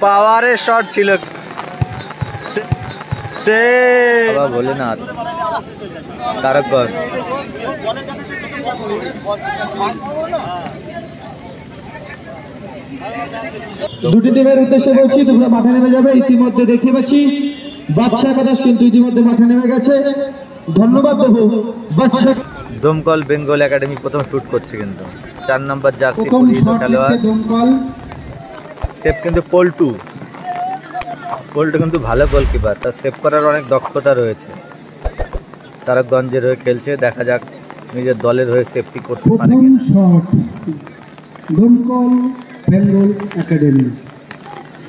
পাওয়ারের শট ছিল সে বলে না তারকগঞ্জ। দুটি টিমের উদ্দেশ্যে বলছি, তোমরা মাঠে নেমে যাবে। ইতিমধ্যে দেখতে পাচ্ছি বাদশা একাদশ কিন্তু ইতিমধ্যে মাঠে নেমে গেছে। ধন্যবাদ দেবো বাদশা। দমকল বেঙ্গল একাডেমি প্রথম শুট করছে, কিন্তু 4 নম্বর জার্সি পরিহিত খেলোয়াড়। সেভ কিন্তু পল্টু কিন্তু ভালো গোলকিপার, তার সেভ করার অনেক দক্ষতা রয়েছে। তারকগঞ্জের হয়ে খেলছে, দেখা যাক নিজের দলের হয়ে সেফটি করতে পারে কিনা। শট দমকল বেঙ্গল একাডেমি,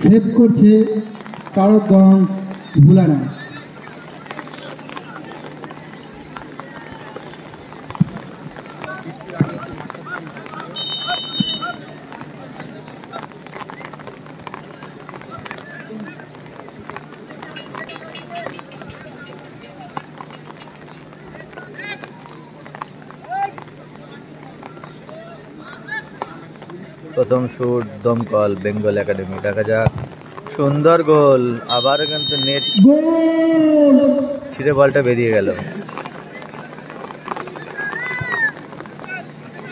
সেভ করছে তারকগঞ্জ ভুলানা। প্রথম শুট দমকল বেঙ্গল একাডেমি, দেখা যাক। সুন্দর গোল, আবার কিন্তু নেট ছিঁড়ে বলটা বেরিয়ে গেল।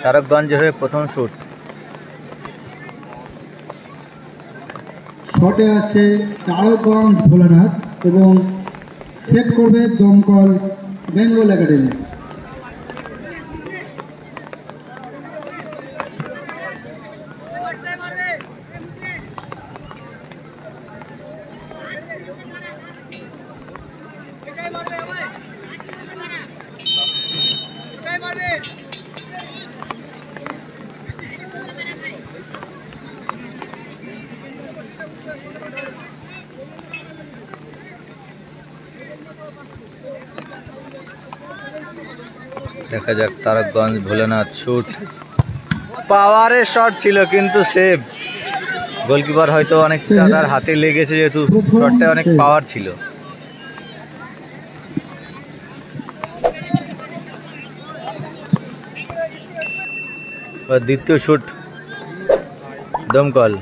তারকগঞ্জের হয়ে প্রথম শুট। শটে আছে তারকগঞ্জ ভোলানাথ এবং সেভ করবে দমকল বেঙ্গল একাডেমি। দেখা যাক তারকগঞ্জ ভোলানাথ শুট। পাওয়ারের শট ছিল কিন্তু সেভ। গোলকিপার হয়তো অনেকটা তার হাতে লেগেছে, যেহেতু শটটা অনেক পাওয়ার ছিল। দ্বিতীয় শুট দমকল।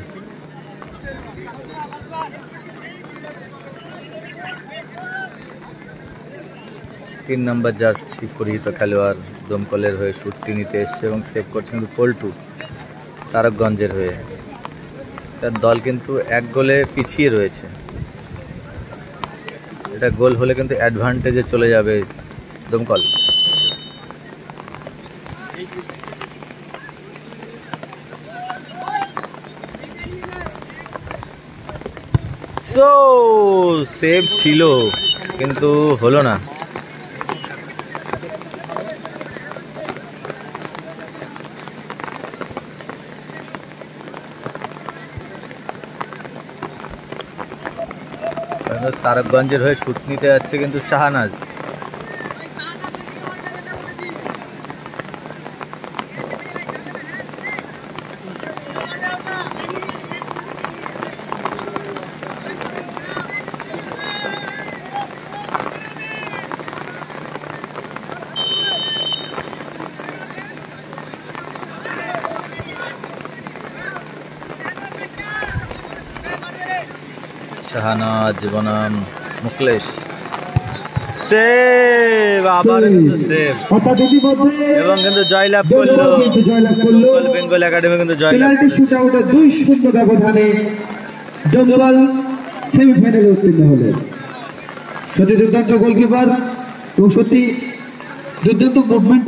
তিন নম্বর জার্সি পরিহিত খেলোয়াড় দমকলের হয়ে শুটটি নিতে এসছে এবং সেভ করছে কিন্তু পল্টু তারকগঞ্জের হয়ে। তার দল কিন্তু 1 গোলে পিছিয়ে রয়েছে। এটা গোল হলে কিন্তু অ্যাডভান্টেজে চলে যাবে দমকল। সেভ ছিল কিন্তু হলো না। তারকগঞ্জের হয়ে শুট নিতে যাচ্ছে কিন্তু শাহানাজ। শাহানাজ বনাম মুকলেশ, সেভ, আবার কিন্তু সেভ এবং কিন্তু জয়লাভ করলো দমকল বেঙ্গল একাডেমি। কিন্তু জয়লাভ, 2-0 ব্যবধানে দমকল সেমিফাইনালে উত্তীর্ণ হলেন। সত্যি দুর্দান্ত গোলকিপার এবং সত্যি দুর্দান্ত মুভমেন্ট।